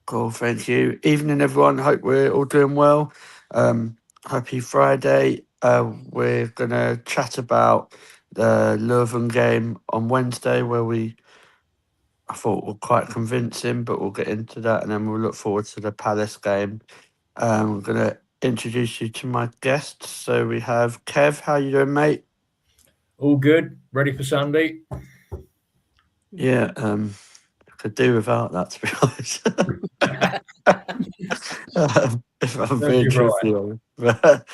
Cool, thank you. Evening, everyone. Hope we're all doing well. Happy Friday. We're going to chat about the Leuven game on Wednesday, where I thought were quite convincing, but we'll get into that, and then we'll look forward to the Palace game. We're going to introduce you to my guests. So we have Kev. How you doing, mate? All good. Ready for Sunday? Yeah, could do without that, to be honest. If I'm being truthful. But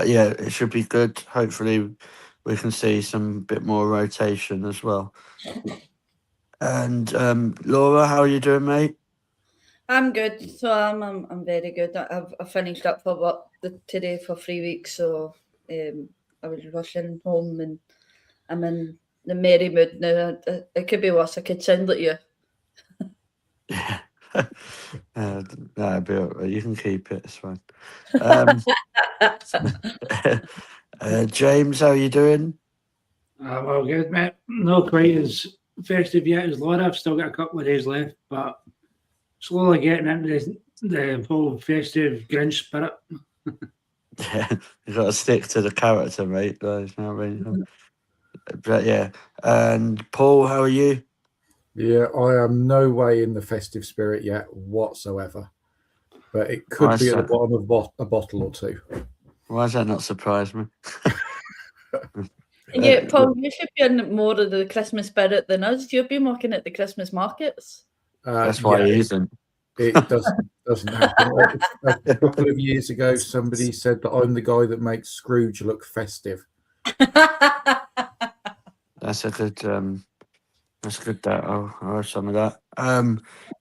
yeah, it should be good. Hopefully we can see some bit more rotation as well. And Laura, how are you doing, mate? I'm good. So I'm very good. I've finished up for work today for 3 weeks, so I was rushing home and I'm in the merry mood now. It could be worse. I could sound like you. Yeah. No, you can keep it. It's fine. James, how are you doing? Well, good, mate. Not quite as festive yet as Laura. I've still got a couple of days left, but slowly getting into the whole festive Grinch spirit. Yeah, you got to stick to the character, mate. There's no reason. But yeah, and Paul, how are you? Yeah, I am no way in the festive spirit yet whatsoever, but it could be at the bottom of a bottle or two. Why does that not surprise me? Yeah, Paul, you should be in more of the Christmas spirit than us. You've been working at the Christmas markets. That's why he isn't. It doesn't happen. A couple of years ago, somebody said that I'm the guy that makes Scrooge look festive. That's a good. That's good. That I'll have some of that.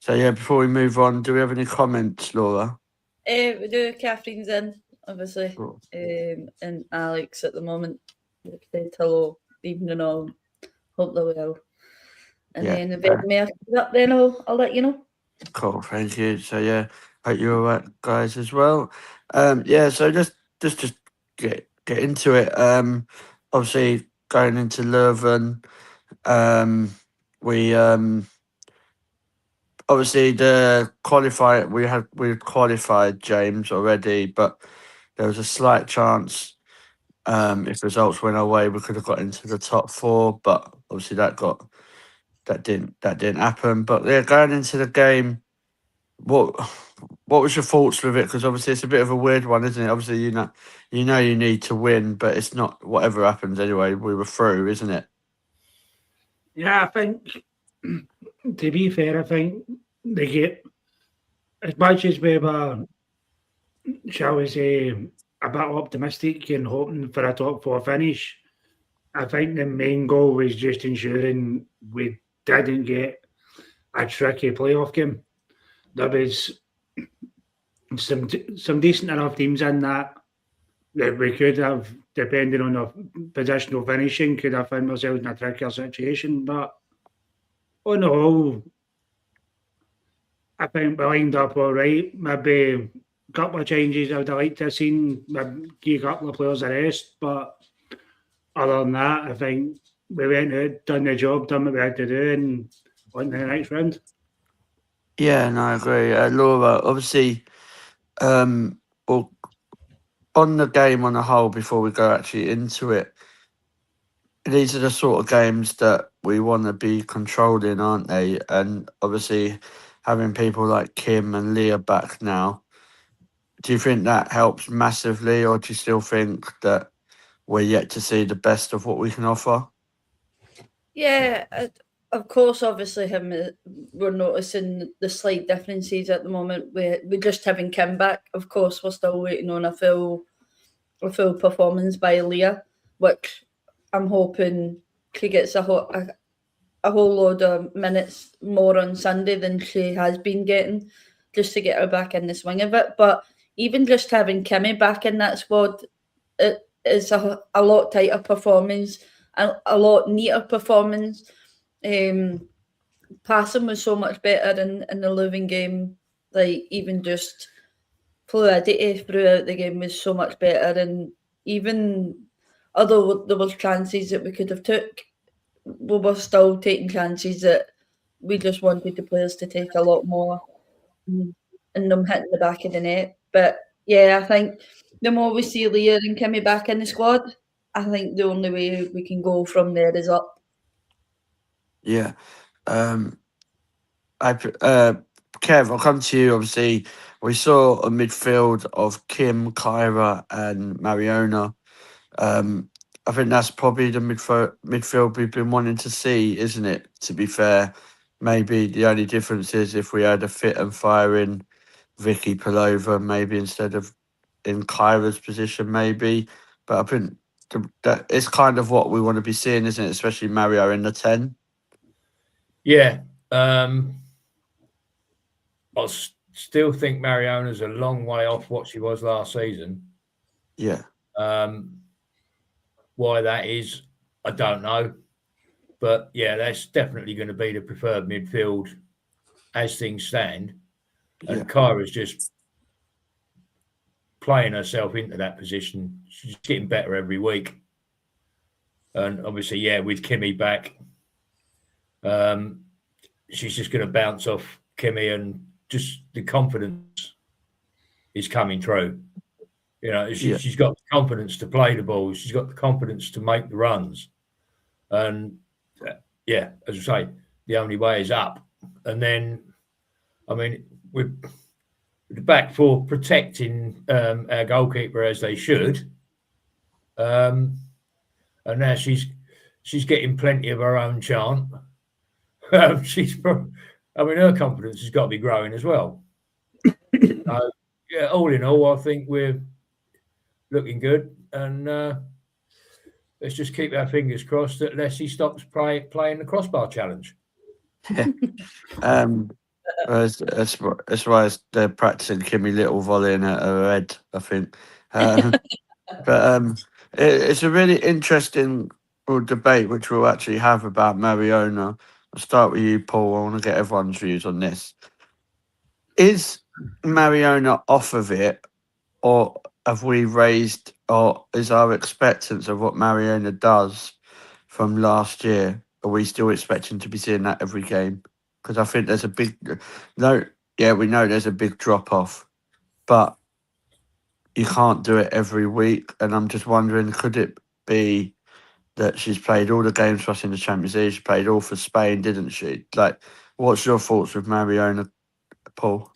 So yeah, before we move on, do we have any comments, Laura? We do. Catherine's in, obviously, and Alex at the moment. Said hello, evening all. Hope they're well. And then if any more comes up, then I'll let you know. Cool, thank you. So yeah, hope you're all right, guys, as well. Yeah, so just get into it. Obviously going into Leuven, we obviously the qualify we qualified James already, but there was a slight chance if results went our way we could have got into the top four, but obviously that didn't happen. But yeah, going into the game, what was your thoughts with it? Because obviously it's a bit of a weird one, isn't it? Obviously you know you need to win, but it's not whatever happens anyway. We were through, isn't it? Yeah, I think to be fair, I think they get as much as we were, shall we say, a bit optimistic and hoping for a top four finish. I think the main goal was just ensuring we didn't get a tricky playoff game. There was some decent enough teams in that we could have, depending on the positional finishing, could have found ourselves in a trickier situation. But on the whole, I think we lined up all right. Maybe a couple of changes I would have liked to have seen, maybe give a couple of players a rest. But other than that, I think we went out, done the job, done what we had to do, and on to the next round. Yeah, no, I agree. Laura, obviously, well, on the game on the whole, before we go actually into it, these are the sort of games that we want to be controlling, aren't they? And obviously, having people like Kim and Leah back now, do you think that helps massively, or do you still think that we're yet to see the best of what we can offer? Yeah, of course, obviously, we're noticing the slight differences at the moment. We're just having Kim back. Of course, we're still waiting on a full performance by Leah, which I'm hoping she gets a whole load of minutes more on Sunday than she has been getting, just to get her back in the swing of it. But even just having Kimmy back in that squad, it is a lot tighter performance, a lot neater performance. Passing was so much better in the Leuven game. Like, even just fluidity throughout the game was so much better, and even although there was chances that we could have took, we were still taking chances that we just wanted the players to take a lot more and them hitting the back of the net. But yeah, I think the more we see Leah and Kimmy back in the squad, I think the only way we can go from there is up. Yeah. Kev, I'll come to you. Obviously, we saw a midfield of Kim, Kyra, and Mariona. I think that's probably the midfield we've been wanting to see, isn't it? To be fair, maybe the only difference is if we had a fit and firing Vicky Pelova, maybe instead of in Kyra's position, maybe. But I think that it's kind of what we want to be seeing, isn't it? Especially Mario in the 10. Yeah. I still think Mariona's a long way off what she was last season. Yeah. Why that is, I don't know. But yeah, that's definitely going to be the preferred midfield as things stand. And Yeah. Kyra's just playing herself into that position. She's getting better every week. And obviously, yeah, with Kimmy back, she's just going to bounce off Kimmy, and just the confidence is coming through. You know, she's got the confidence to play the ball. She's got the confidence to make the runs. And yeah, as I say, the only way is up. And then, I mean, with the back four protecting our goalkeeper as they should, and now she's getting plenty of her own chant. Her confidence has got to be growing as well. Yeah, all in all, I think we're looking good, and let's just keep our fingers crossed that Leslie stops playing the crossbar challenge. Yeah. That's why they're practicing Kimmy Little volleying at her head, I think. But it's a really interesting debate which we'll actually have about Mariona. I'll start with you, Paul. I want to get everyone's views on this. Is Mariona off of it, or have we raised, or is our expectance of what Mariona does from last year, are we still expecting to be seeing that every game? Because I think there's a big, we know there's a big drop off, but you can't do it every week. And I'm just wondering, could it be that she's played all the games for us in the Champions League? She played all for Spain, didn't she? Like, what's your thoughts with Mariona, Paul?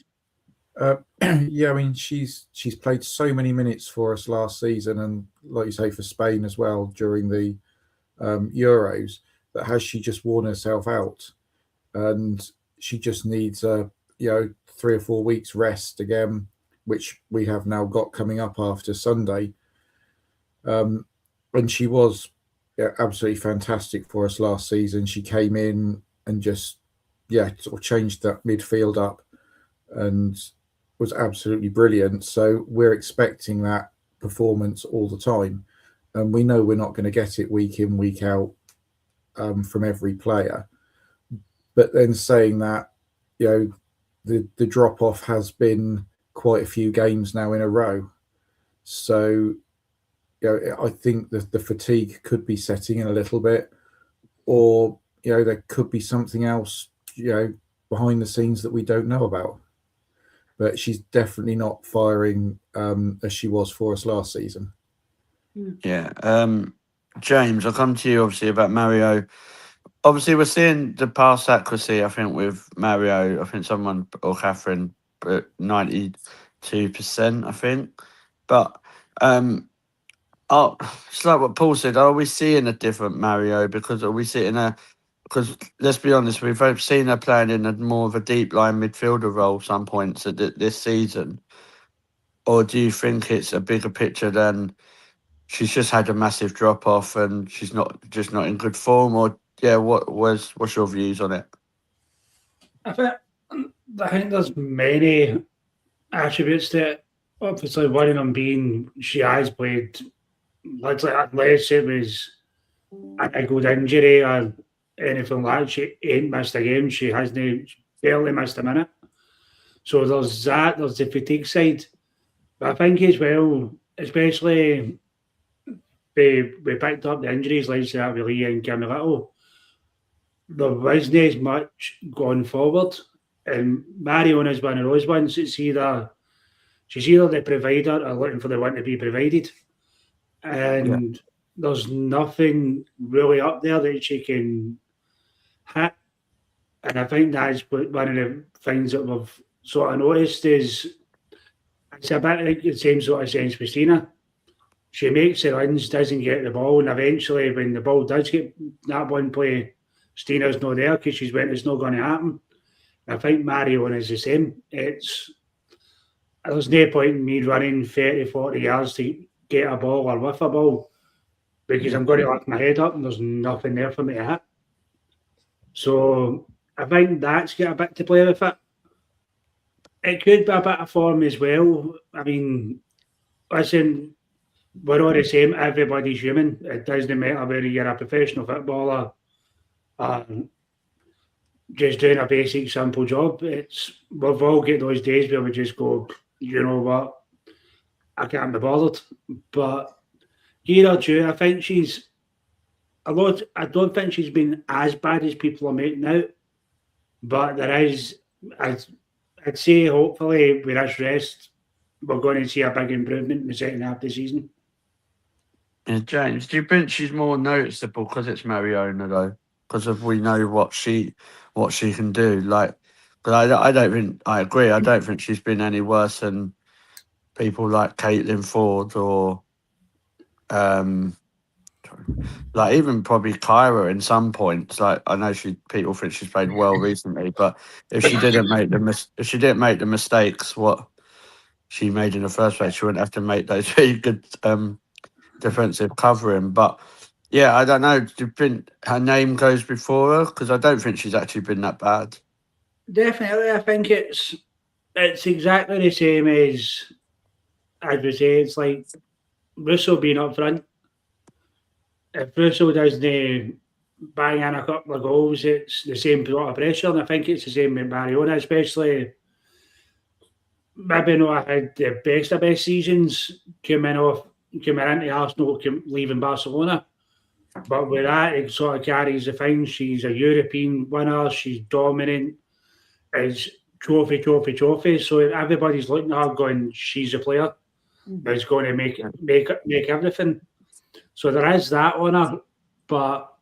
Yeah, I mean, she's played so many minutes for us last season, and like you say, for Spain as well during the Euros. That has she just worn herself out, and she just needs 3 or 4 weeks rest again, which we have now got coming up after Sunday. And she was absolutely fantastic for us last season. She came in and just sort of changed that midfield up and was absolutely brilliant. So we're expecting that performance all the time, and we know we're not going to get it week in, week out from every player. But then saying that, the drop off has been quite a few games now in a row. So I think that the fatigue could be setting in a little bit, or there could be something else behind the scenes that we don't know about. But she's definitely not firing as she was for us last season. Yeah. James, I'll come to you obviously about Mario. Obviously, we're seeing the pass accuracy, I think, with Mario. I think someone, or Catherine, 92%, I think. But it's like what Paul said. Are we seeing a different Mario? Because let's be honest, we've seen her playing in a more of a deep line midfielder role some points this season. Or do you think it's a bigger picture than she's just had a massive drop off and she's not in good form? Or what's your views on it? I think there's many attributes to it. Obviously, one of them being she has played, literally, unless it was a good injury or anything like that, she ain't missed a game. She hasn't barely missed a minute. So there's that. There's the fatigue side. But I think as well, especially we picked up the injuries like that with Leah and Kimmy Little. there wasn't as much going forward. And Mariona's one of those ones. She's either the provider or looking for the one to be provided. And there's nothing really up there that she can hit. And I think that's one of the things that we've sort of noticed is it's a bit like the same sort of sense with Stina. She makes the runs, doesn't get the ball, and eventually when the ball does get that one play, Stina's not there because she's went, it's not going to happen. I think Marion is the same. There's no point in me running 30, 40 yards to get a ball or with a ball because I'm going to lift my head up and there's nothing there for me to hit. So I think that's got a bit to play with it. It could be a bit of form as well. I mean, listen, we're all the same. Everybody's human. It doesn't matter whether you're a professional footballer, just doing a basic, simple job. We've all got those days where we just go, you know what, I can't be bothered. But Gira Ju, I think she's a lot. I don't think she's been as bad as people are making out. But there is, I'd say, hopefully, with this rest, we're going to see a big improvement in the second half of the season. Yeah, James, do you think she's more noticeable because it's Mariona though? Because of we know what she can do. Like, but I don't think I agree. I don't think she's been any worse than people like Caitlin Ford or like even probably Kyra in some points. Like I know people think she's played well recently, but if she didn't make the mistakes what she made in the first place, she wouldn't have to make those very good defensive covering. But yeah, I don't know. Do you think her name goes before her? Because I don't think she's actually been that bad. Definitely, I think it's exactly the same as we say. It's like Russo being up front. If Russo doesn't bang in a couple of goals, it's the same sort of pressure. And I think it's the same with Mariona, especially maybe not had the best of best seasons coming into Arsenal, leaving Barcelona. But with that, it sort of carries the thing. She's a European winner. She's dominant. It's trophy. So everybody's looking at her going, she's a player that's going to make everything. So there is that on her. But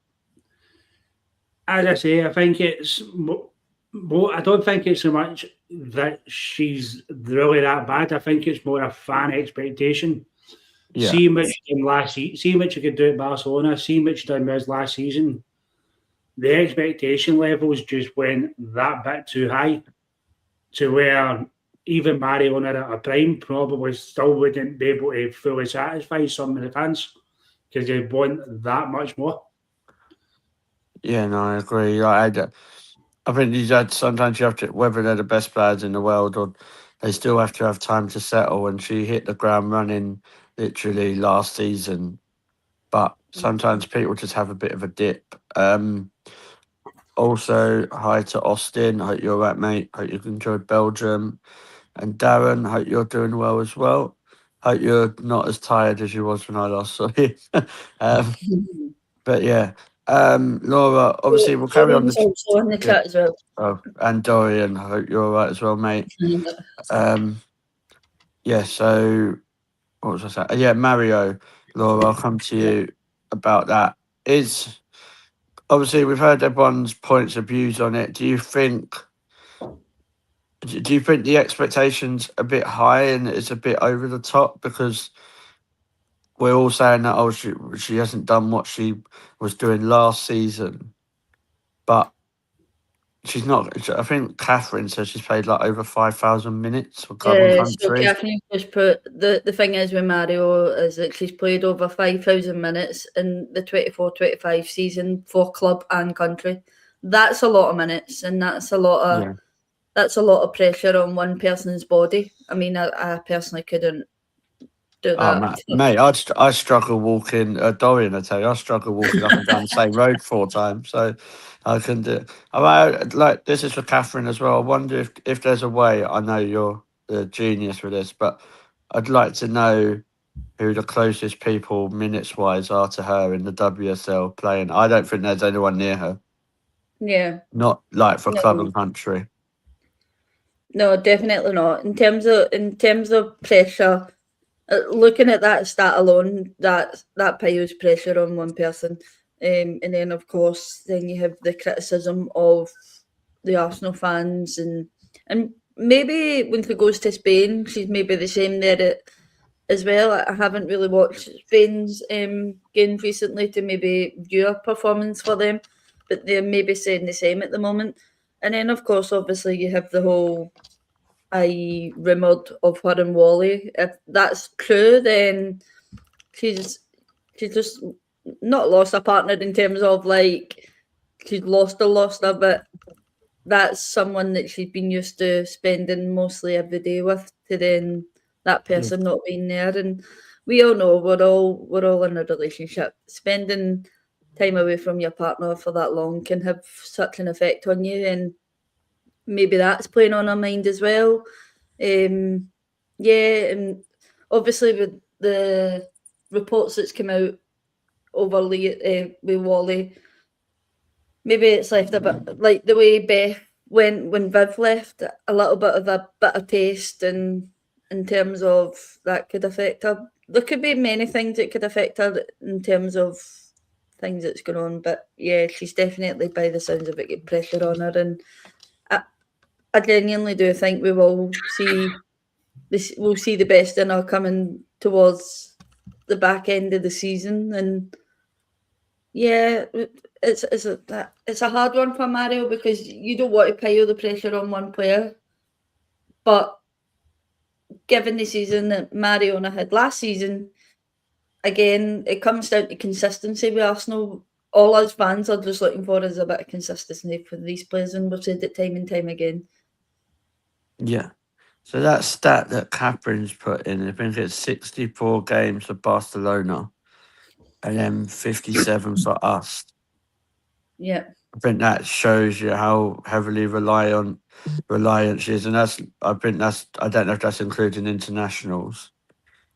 as I say, I think it's I don't think it's so much that she's really that bad. I think it's more a fan expectation. Yeah. Seeing what she did last season, seeing what she could do at Barcelona, seeing what she done with us last season, the expectation levels just went that bit too high to where even Mariona at her prime probably still wouldn't be able to fully satisfy some of the fans because they want that much more. Yeah, no, I agree. I think sometimes you have to, whether they're the best players in the world or they still have to have time to settle. And she hit the ground running literally last season, but sometimes people just have a bit of a dip. Also, hi to Austin. Hope you're all right, mate. Hope you've enjoyed Belgium. And Darren, hope you're doing well as well. Hope you're not as tired as you was when I last saw you. But yeah, Laura, obviously we'll carry on. Also in the chat as well. Oh, and Dorian, I hope you're all right as well, mate. Yeah, so what was I saying? Yeah, Mario, Laura, I'll come to you about that. Obviously we've heard everyone's points of views on it. Do you think the expectations a bit high and it's a bit over the top because we're all saying that she hasn't done what she was doing last season, but she's not. I think Catherine says she's played like over 5,000 minutes for club and country. So Catherine just put the thing is with Mario is that she's played over 5,000 minutes in the 24-25 season for club and country. That's a lot of minutes, and that's a lot of pressure on one person's body. I mean, I personally couldn't do that. Mate, I struggle walking. Dorian, I tell you, I struggle walking up and down the same road 4 times. So I can do. Like this is for Catherine as well. I wonder if there's a way. I know you're the genius with this, but I'd like to know who the closest people minutes wise are to her in the WSL playing. I don't think there's anyone near her. Yeah. not like for club No. and country. No, definitely not. In terms of pressure, looking at that stat alone, that piles pressure on one person, and then of course, then you have the criticism of the Arsenal fans, and maybe when she goes to Spain, she's maybe the same there as well. I haven't really watched Spain's games recently to maybe view a performance for them, but they're maybe saying the same at the moment. And then, of course, obviously, you have the whole rumoured of her and Wally. If that's true, then she's just not lost a partner in terms of like she's lost her, but that's someone that she's been used to spending mostly every day with, to then that person not being there. And we all know we're all in a relationship. Spending time away from your partner for that long can have such an effect on you, and maybe that's playing on her mind as well. Yeah, and obviously with the reports that's come out over with Wally, maybe it's left a bit like the way Beth when Viv left, a little bit of a bitter taste, and in terms of that could affect her. There could be many things that could affect her in terms of things that's going on, but yeah, she's definitely, by the sounds of it, get pressure on her, and I genuinely do think we will see this. We'll see the best in her coming towards the back end of the season, and yeah, it's a hard one for Mario because you don't want to pile the pressure on one player, but given the season that Mariona had last season, again, it comes down to consistency with Arsenal. All us fans are just looking for is a bit of consistency for these players, and we've said it time and time again. Yeah. So that stat that Catherine's put in, I think it's 64 games for Barcelona and then 57 for us. Yeah. I think that shows you how heavily reliant she is, and I don't know if that's including internationals.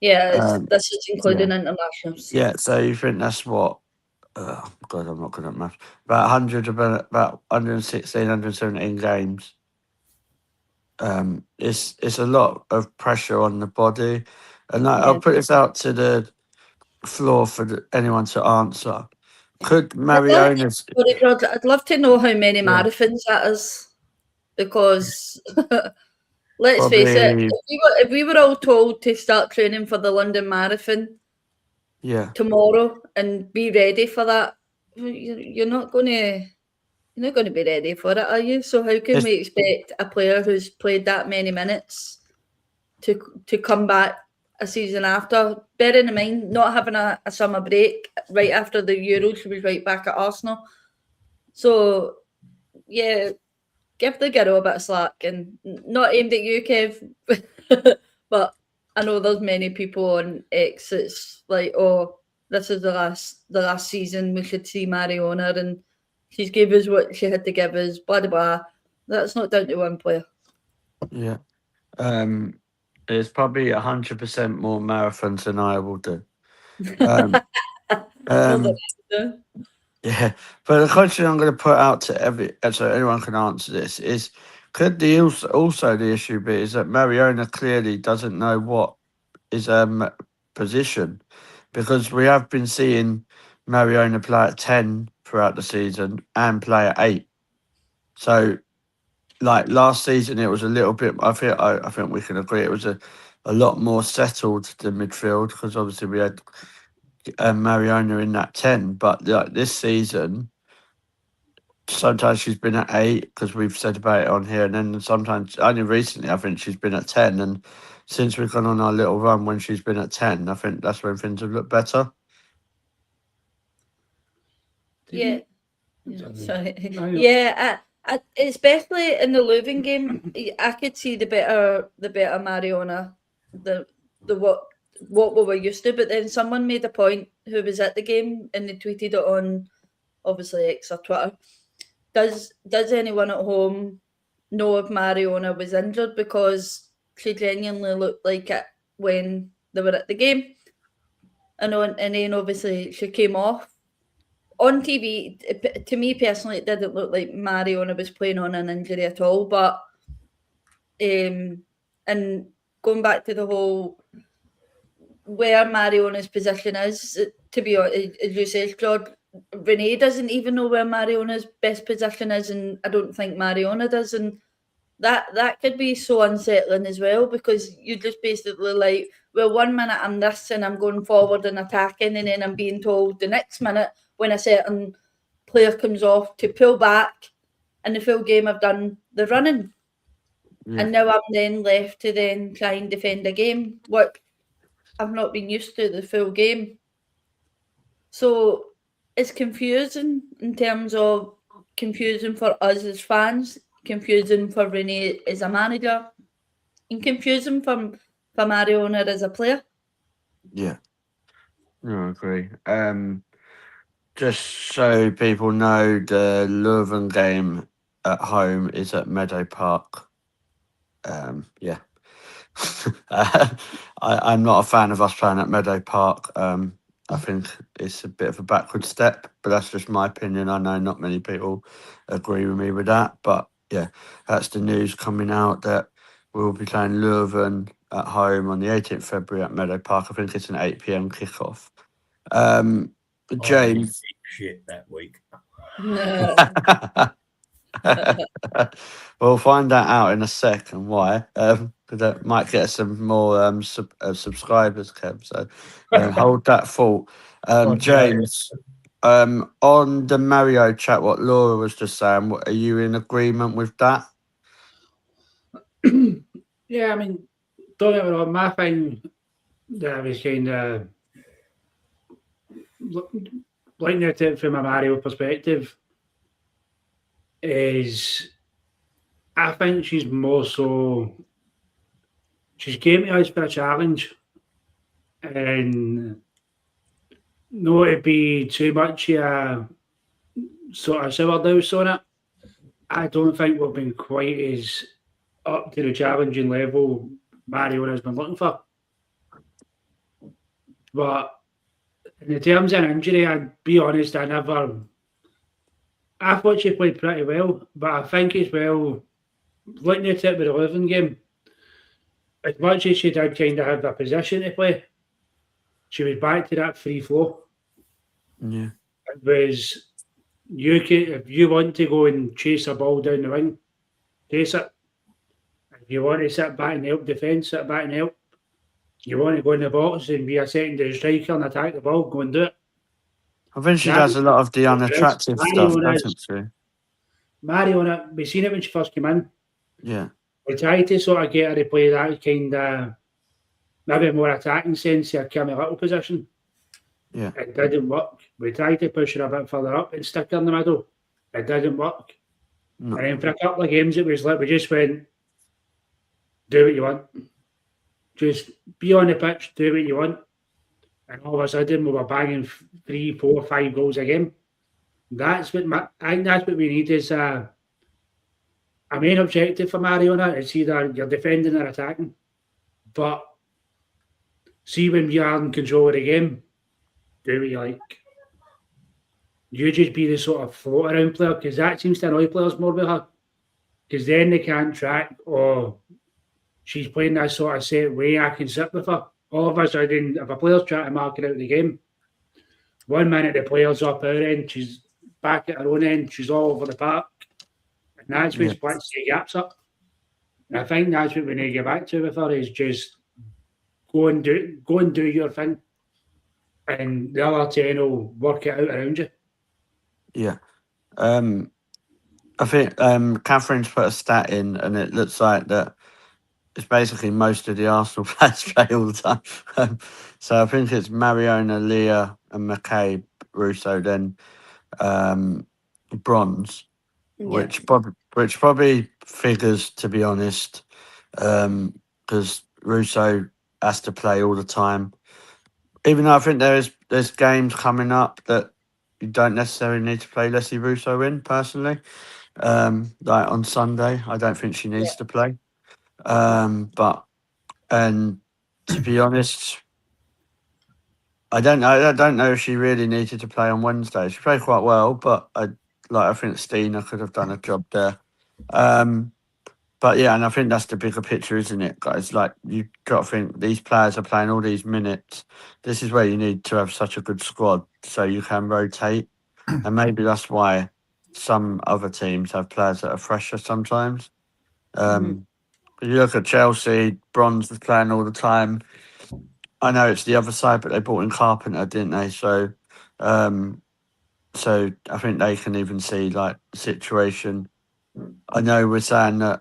Yeah, this is including internationals. Yeah, so you think that's what? God, I'm not good at maths. About 116, 117 games. It's a lot of pressure on the body, and I'll put this out to the floor for anyone to answer. Could Mariona's? I'd love to know how many marathons that is, because let's face it, if we were all told to start training for the London Marathon, tomorrow and be ready for that, you're not going to be ready for it, are you? So how can we expect a player who's played that many minutes to come back a season after? Bearing in mind not having a summer break right after the Euros, she was right back at Arsenal. So yeah, give the girl a bit of slack, and not aimed at you, Kev, but I know there's many people on X that's like, oh, this is the last season, we should see Mariona, and she's gave us what she had to give us, blah blah blah. That's not down to one player. Yeah. It's probably 100% more marathons than I will do. Yeah, but the question I'm going to put out to so anyone can answer this is: could also the issue be is that Mariona clearly doesn't know what is position, because we have been seeing Mariona play at 10 throughout the season and play at 8. So, like last season, it was a little bit. I think we can agree it was a lot more settled the midfield, because obviously we had Mariona in that 10, but like this season, sometimes she's been at 8 because we've said about it on here, and then sometimes only recently I think she's been at 10, and since we've gone on our little run when she's been at 10, I think that's when things have looked better. Yeah. Sorry. Yeah, especially in the Leuven game, I could see the better Mariona, the what we were used to. But then someone made a point who was at the game, and they tweeted it on obviously X or Twitter. Does anyone at home know if Mariona was injured? Because she genuinely looked like it when they were at the game. I know, and then obviously she came off on TV, to me personally, it didn't look like Mariona was playing on an injury at all. But and going back to the whole where Mariona's position is, to be honest, as you say, Claude, Renee doesn't even know where Mariona's best position is, and I don't think Mariona does, and that could be so unsettling as well, because you just basically like, well, 1 minute I'm this and I'm going forward and attacking, and then I'm being told the next minute when a certain player comes off to pull back, and the full game I've done the running. Yeah. And now I'm then left to then try and defend a game, what I've not been used to the full game. So it's confusing in terms of confusing for us as fans, confusing for Renee as a manager, and confusing for Mariona as a player. Yeah. No, I agree. Just so people know, the Leuven game at home is at Meadow Park. Yeah. I'm not a fan of us playing at Meadow Park. I think it's a bit of a backward step, but that's just my opinion. I know not many people agree with me with that, but yeah, that's the news coming out that we'll be playing Leuven at home on the 18th February at Meadow Park. I think it's an 8 p.m. kickoff. James. Shit that week. We'll find that out in a second why. That might get some more subscribers, Kev. So hold that thought. James, on the Mario chat, what Laura was just saying, are you in agreement with that? Yeah, I mean, don't get me wrong, my thing that I was kind of looking at it from a Mario perspective is, I think she's more so, she's came to us for a challenge, and not to be too much sort of sour douse on it. I don't think we've been quite as up to the challenging level Mario has been looking for. But in terms of an injury, I'd be honest, I thought she played pretty well, but I think as well, looking at it with the Leuven game, as much as she did kind of have a position to play, she was back to that free flow. Yeah. It was, if you want to go and chase a ball down the wing, chase it. If you want to sit back and help defence, sit back and help. You want to go in the box and be a secondary striker and attack the ball, go and do it. I think she does a lot of the unattractive stuff, doesn't she? Mariona, we seen it when she first came in. Yeah. We tried to sort of get her to play that kind of maybe more attacking sense of a Kimmy Little position. Yeah. It didn't work. We tried to push her a bit further up and stick her in the middle. It didn't work. No. And then for a couple of games, it was like we just went, do what you want. Just be on the pitch, do what you want. And all of a sudden, we were banging 3, 4, 5 goals a game. That's what I think that's what we need is a main objective for Mariona. It's either you're defending or attacking. But see, when you are in control of the game, do what you like. You just be the sort of float around player, because that seems to annoy players more with her. Because then they can't track, or she's playing that sort of set way, I can sit with her. All of a sudden, if a player's trying to mark it out of the game, 1 minute the player's up her end, she's back at her own end, she's all over the park. And that's what splits the gaps up. And I think that's what we need to get back to with her, is just go and do your thing. And the other 10 will work it out around you. Yeah. I think Catherine's put a stat in, and it looks like that it's basically most of the Arsenal players play all the time. So I think it's Mariona, Leah, and McCabe, Russo, then Bronze, which probably figures, to be honest, because Russo has to play all the time. Even though I think there's games coming up that you don't necessarily need to play Leslie Russo in, personally. Like on Sunday, I don't think she needs to play. And to be honest, I don't know. I don't know if she really needed to play on Wednesday. She played quite well, but I think Stina could have done a job there. But yeah, and I think that's the bigger picture, isn't it, guys? Like, you've got to think these players are playing all these minutes. This is where you need to have such a good squad so you can rotate. And maybe that's why some other teams have players that are fresher sometimes. You look at Chelsea, Bronze was playing all the time. I know it's the other side, but they brought in Carpenter, didn't they? So I think they can even see like the situation. I know we're saying that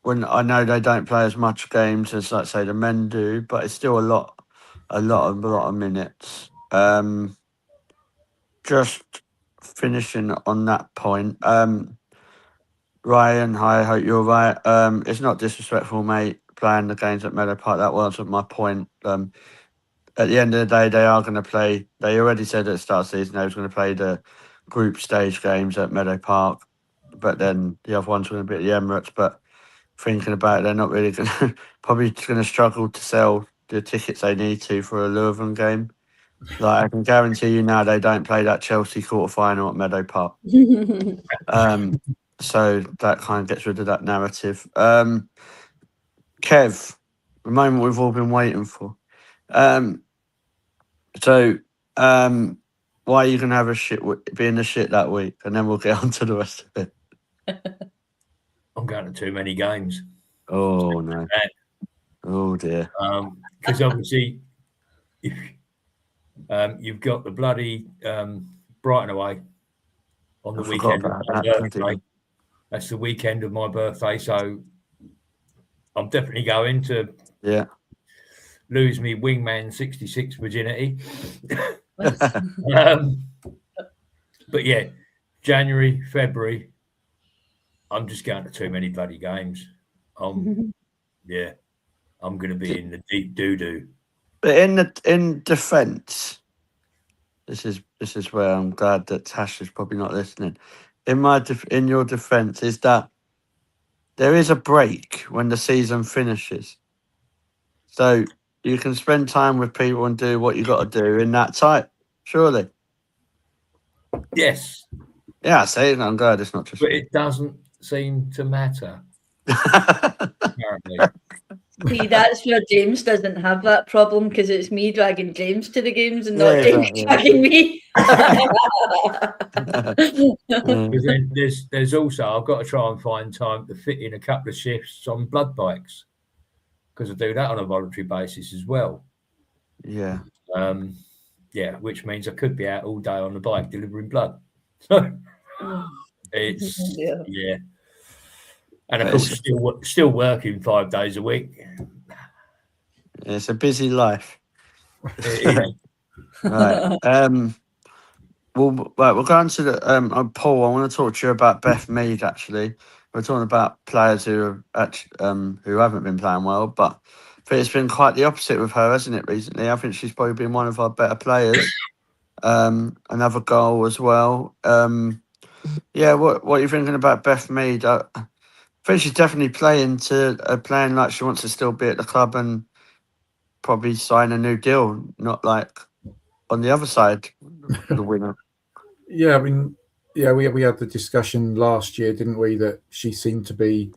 I know they don't play as much games as, like, say, the men do, but it's still a lot of minutes. Just finishing on that point. Ryan, hi, I hope you're right. It's not disrespectful, mate, playing the games at Meadow Park. That wasn't my point. At the end of the day, they are going to play. They already said at the start of the season they was going to play the group stage games at Meadow Park, but then the other ones were going to be at the Emirates. But thinking about it, they're not really going to probably going to struggle to sell the tickets they need to for a Leuven game. Like, I can guarantee you now, they don't play that Chelsea quarter-final at Meadow Park. So that kind of gets rid of that narrative. Kev, the moment we've all been waiting for. Why are you going to have be in the shit that week? And then we'll get on to the rest of it. I'm going to too many games. Oh, no. Oh, dear. Because obviously, you've got the bloody Brighton away on the weekend of my birthday. That's the weekend of my birthday, so I'm definitely going to lose me wingman 66 virginity. But yeah, January, February, I'm just going to too many bloody games. I'm going to be in the deep doo-doo. But in defence, this is where I'm glad that Tash is probably not listening. In your defence, is that there is a break when the season finishes, so you can spend time with people and do what you got to do in that time. Surely. Yes. Yeah, I say it. I'm glad it's not just. But it doesn't seem to matter. Apparently. See, that's where James doesn't have that problem, because it's me dragging James to the games and not James dragging me. Then there's also, I've got to try and find time to fit in a couple of shifts on blood bikes, because I do that on a voluntary basis as well. Yeah. Which means I could be out all day on the bike delivering blood. So it's and of course still working 5 days a week. It's a busy life. Right. We'll go on to the Paul. I want to talk to you about Beth Mead. Actually, we're talking about players who who haven't been playing well, but I think it's been quite the opposite with her, hasn't it? Recently, I think she's probably been one of our better players. Another goal as well. What are you thinking about Beth Mead? I think she's definitely playing like she wants to still be at the club and probably sign a new deal, not like on the other side, the winner. Yeah, I mean, we had the discussion last year, didn't we, that she seemed to be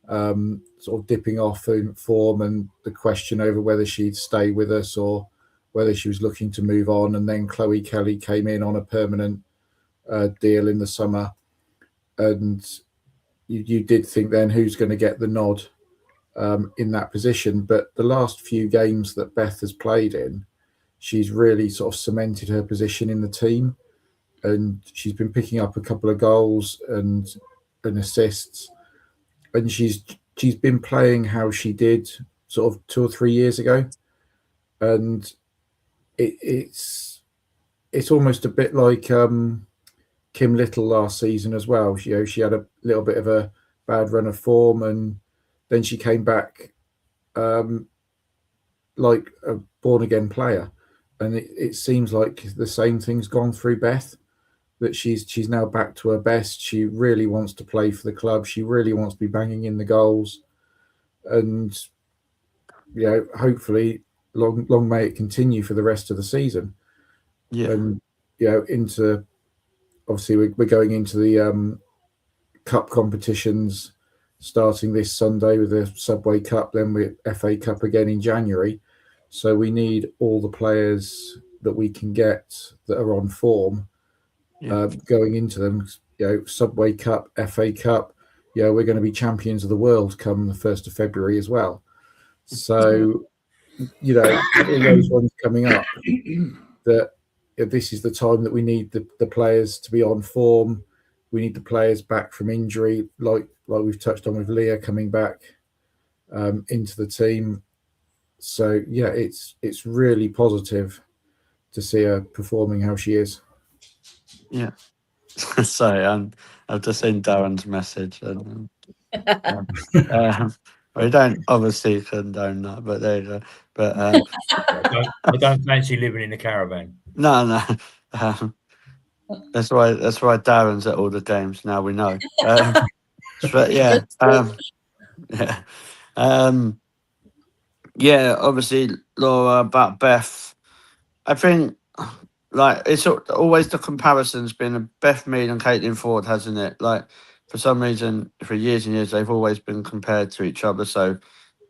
sort of dipping off in form, and the question over whether she'd stay with us or whether she was looking to move on. And then Chloe Kelly came in on a permanent deal in the summer, and you did think then who's going to get the nod in that position. But the last few games that Beth has played in, she's really sort of cemented her position in the team, and she's been picking up a couple of goals and assists, and she's been playing how she did sort of 2 or 3 years ago, and it's almost a bit like Kim Little last season as well. She had a little bit of a bad run of form, and then she came back like a born again player, and it seems like the same thing's gone through Beth, that she's now back to her best. She really wants to play for the club. She really wants to be banging in the goals, and hopefully long may it continue for the rest of the season. Yeah. And into obviously we're going into the cup competitions starting this Sunday with the Subway Cup, then with FA Cup again in January. So we need all the players that we can get that are on form going into them. Subway Cup, FA Cup. We're going to be champions of the world come the 1st of February as well. So, all those ones coming up, that this is the time that we need the players to be on form. We need the players back from injury, like we've touched on with Leah coming back into the team. So it's really positive to see her performing how she is. Yeah. Sorry, I've just seen Darren's message, and we don't obviously condone that, but there you go. But I don't fancy living in a caravan. no. That's why Darren's at all the games now. We know. But yeah, obviously, Laura, about Beth. I think it's always the comparison's been Beth Mead and Caitlin Ford, hasn't it? Like, for some reason, for years and years, they've always been compared to each other. So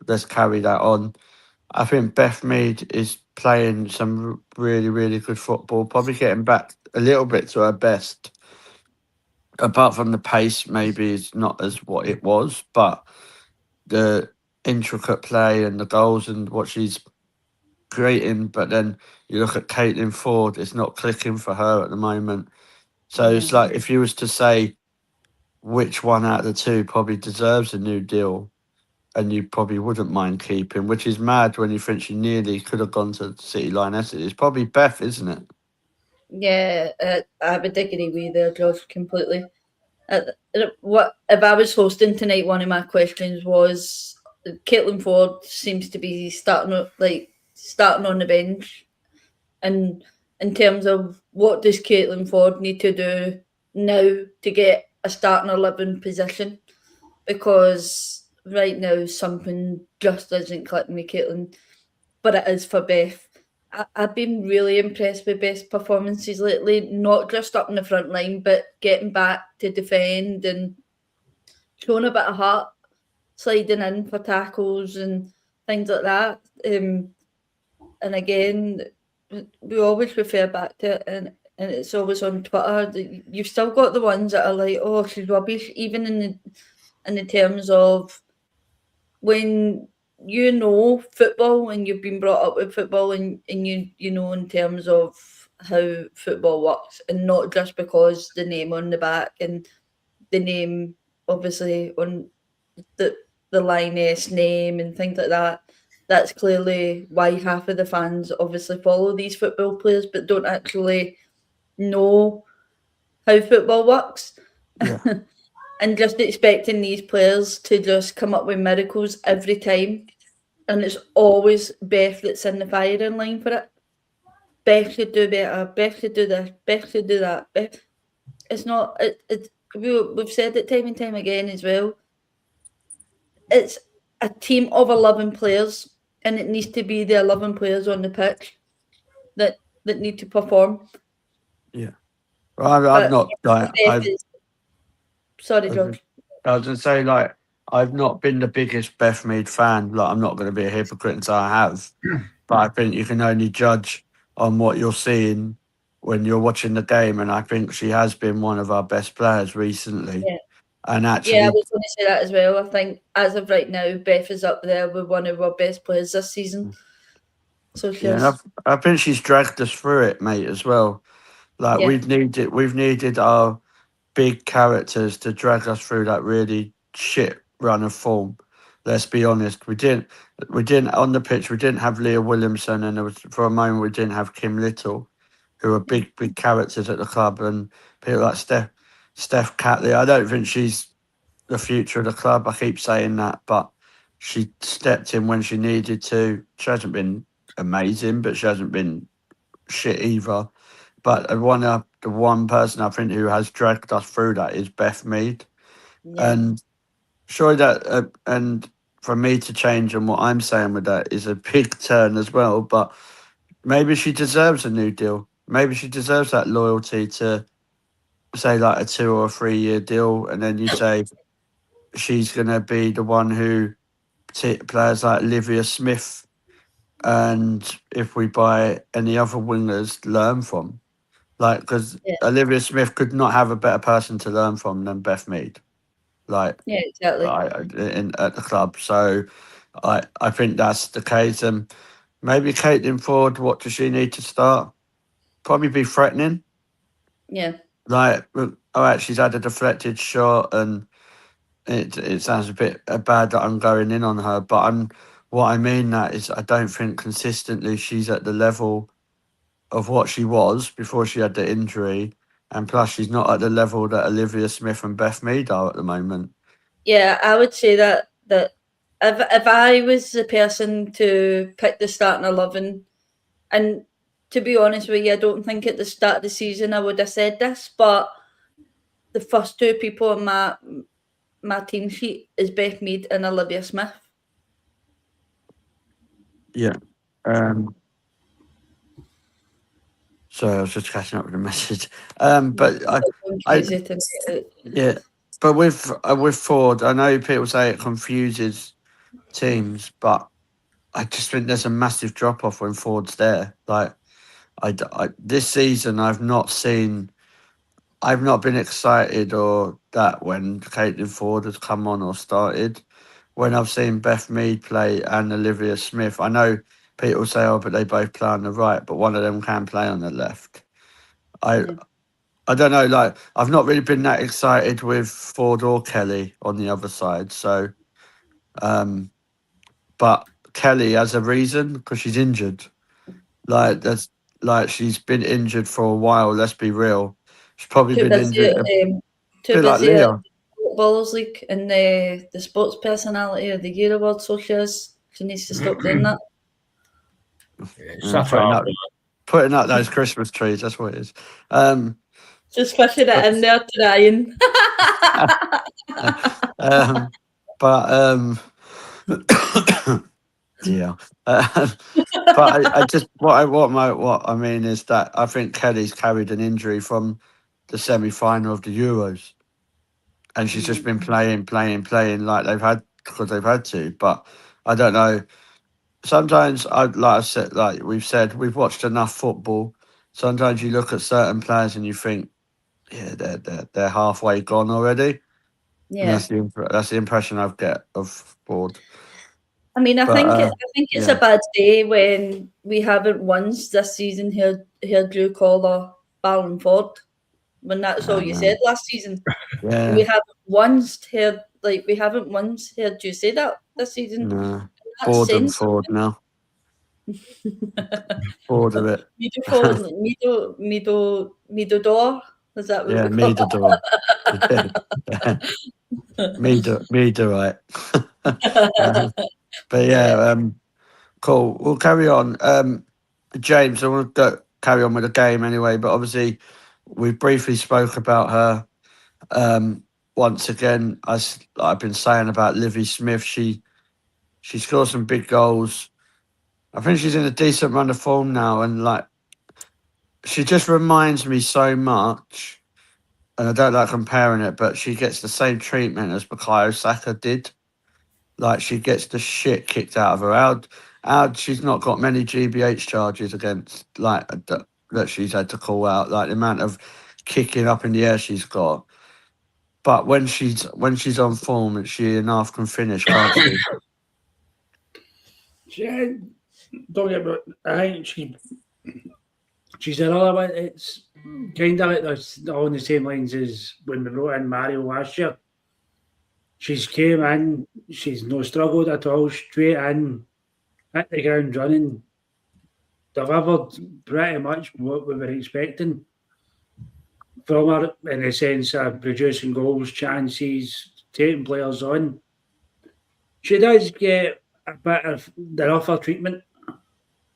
let's carry that on. I think Beth Mead is playing some really, really good football, probably getting back a little bit to her best. Apart from the pace, maybe is not as what it was, but the intricate play and the goals and what she's creating. But then you look at Caitlin Ford, it's not clicking for her at the moment. So it's like, if you was to say which one out of the two probably deserves a new deal, and you probably wouldn't mind keeping, which is mad when you think she nearly could have gone to City Lionesses. It's probably Beth, isn't it? Yeah, I would agree with you there, George, completely. What if I was hosting tonight? One of my questions was Caitlin Ford seems to be starting on the bench, and in terms of what does Caitlin Ford need to do now to get a starting 11 position, because right now something just isn't clicking with Caitlin, but it is for Beth. I've been really impressed with Beth's performances lately, not just up in the front line, but getting back to defend and showing a bit of heart, sliding in for tackles and things like that. And again, we always refer back to it, and it's always on Twitter. You've still got the ones that are like, "Oh, she's rubbish," even in the terms of when you know football and you've been brought up with football, and you know in terms of how football works, and not just because the name on the back and the name obviously on the lioness name and things like that. That's clearly why half of the fans obviously follow these football players but don't actually know how football works. Yeah. And just expecting these players to just come up with miracles every time. And it's always Beth that's in the firing line for it. Beth should do better. Beth should do this. Beth should do that. Beth. It's not. We've said it time and time again as well. It's a team of 11 players, and it needs to be the 11 players on the pitch that need to perform. Yeah. Well, I'm not like Sorry, George. I was going to say, like, I've not been the biggest Beth Mead fan. Like, I'm not going to be a hypocrite and say I have, but I think you can only judge on what you're seeing when you're watching the game, and I think she has been one of our best players recently. Yeah. And actually, I was going to say that as well. I think as of right now, Beth is up there with one of our best players this season. So I think she's dragged us through it, mate, as well. Like, we've needed our big characters to drag us through that really shit run of form. Let's be honest. We didn't on the pitch. We didn't have Leah Williamson, and there was, for a moment, we didn't have Kim Little, who are big characters at the club, and people like Steph Catley. I don't think she's the future of the club. I keep saying that, but she stepped in when she needed to. She hasn't been amazing, but she hasn't been shit either. But the one person I think who has dragged us through that is Beth Mead. Yeah. And surely that, and for me to change on what I'm saying with that is a big turn as well. But maybe she deserves a new deal. Maybe she deserves that loyalty to say like a 2 or 3 year deal, and then you say she's going to be the one who players like Olivia Smith, and if we buy any other wingers, learn from. Like, because Olivia Smith could not have a better person to learn from than Beth Mead. Like, yeah, exactly. At the club. So I think that's the case. And maybe Caitlin Ford, what does she need to start? Probably be threatening. Yeah. Like, she's had a deflected shot, and it sounds a bit bad that I'm going in on her, but what I mean that is I don't think consistently she's at the level of what she was before she had the injury, and plus she's not at the level that Olivia Smith and Beth Mead are at the moment. Yeah, I would say that if I was the person to pick the starting 11, and to be honest with you, I don't think at the start of the season I would have said this, but the first two people on my team sheet is Beth Mead and Olivia Smith. Yeah. Sorry, I was just catching up with a message. But yeah. But with Ford, I know people say it confuses teams, but I just think there's a massive drop off when Ford's there. Like, this season, I've not been excited or that when Caitlin Ford has come on or started. When I've seen Beth Mead play and Olivia Smith, I know people say, "Oh, but they both play on the right," but one of them can play on the left. I don't know. Like, I've not really been that excited with Ford or Kelly on the other side. So, but Kelly has a reason because she's injured. Like, she's been injured for a while. Let's be real. She's probably been injured. Too like busy at Leah. Footballers League and the sports personality of the year award, so she needs to stop doing that. Putting up those Christmas trees, that's what it is. Just pushing it in there, trying. Yeah. But I just what I mean is that I think Kelly's carried an injury from the semi-final of the Euros, and she's just been playing like they've had to. But I don't know. Sometimes we've watched enough football. Sometimes you look at certain players and you think, yeah, they're halfway gone already. Yeah, and that's the impression I get of Ford. I mean, I think it's a bad day when we haven't once this season heard Drew call her Ballon Ford, when that's all you said last season. Yeah. We haven't once heard you say that this season. No. Boredom Ford now. Bored of it. Mido door. Is that what we call it? Mido, right. But yeah, cool. We'll carry on. James, I want to carry on with the game anyway, but obviously we briefly spoke about her. Once again, as I've been saying about Livy Smith, she scored some big goals. I think she's in a decent run of form now, and like she just reminds me so much. And I don't like comparing it, but she gets the same treatment as Bukayo Saka did. Like, she gets the shit kicked out of her. How she's not got many GBH charges against, like, that she's had to call out. Like, the amount of kicking up in the air she's got. But when she's on form, she enough can finish, can't she? Don't get me. I think she's another one. It's kind of like this, on the same lines as when we brought in Mario last year. She's came in, she's no struggled at all, straight in, hit the ground running, delivered pretty much what we were expecting from her, in the sense of producing goals, chances, taking players on. She does get a bit of the rougher treatment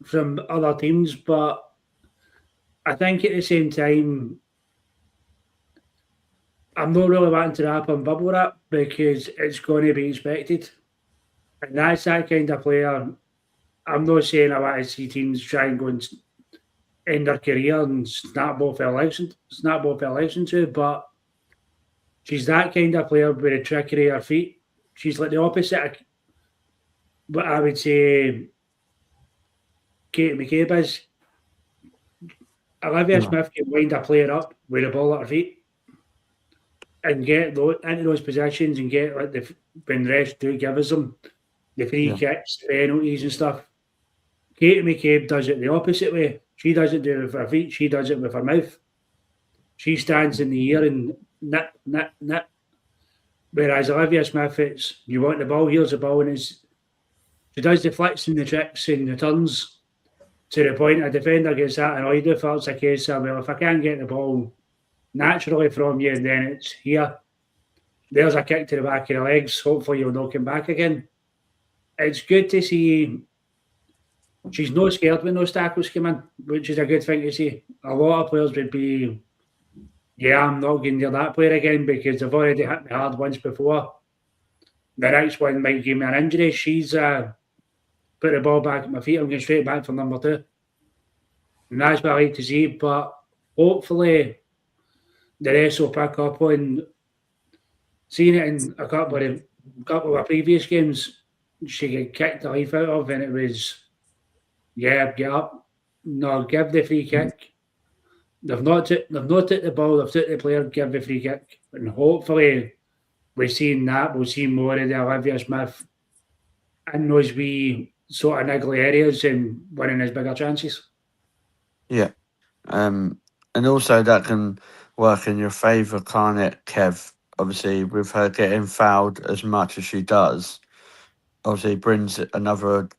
from other teams, but I think at the same time, I'm not really wanting to wrap and bubble wrap because it's going to be expected. And that's that kind of player. I'm not saying I want to see teams try and go and end their career and snap both their legs into, but she's that kind of player with a trickery of her feet. She's like the opposite of what I would say Katie McCabe is. Olivia Smith can wind a player up with a ball at her feet and get into those positions and get like when the rest do give us them the free kicks, penalties and stuff. Katie McCabe does it the opposite way. She doesn't do it with her feet, she does it with her mouth. She stands in the air and nip, nip, nip. Whereas Olivia Smith, it's you want the ball, here's the ball, and she does the flicks and the tricks and the turns to the point a defender gets that annoyed if it's a case of, well, if I can't get the ball naturally from you, then it's here. There's a kick to the back of the legs. Hopefully you'll knock him back again. It's good to see she's not scared when those tackles come in, which is a good thing to see. A lot of players would be, I'm not going near that player again because they've already hit me hard once before. The next one might give me an injury. She's put the ball back at my feet. I'm going straight back for number 2. And that's what I like to see. But hopefully the rest will pick up on seeing it in a couple of our previous games. She get kicked the life out of, and it was, get up. No, give the free kick. They've not took the ball, they've took the player, give the free kick. And hopefully we've seen that, we'll see more of the Olivia Smith in those wee sort of niggly areas and winning his bigger chances. Yeah. And also that can work in your favour, can't it, Kev? Obviously, with her getting fouled as much as she does, obviously brings another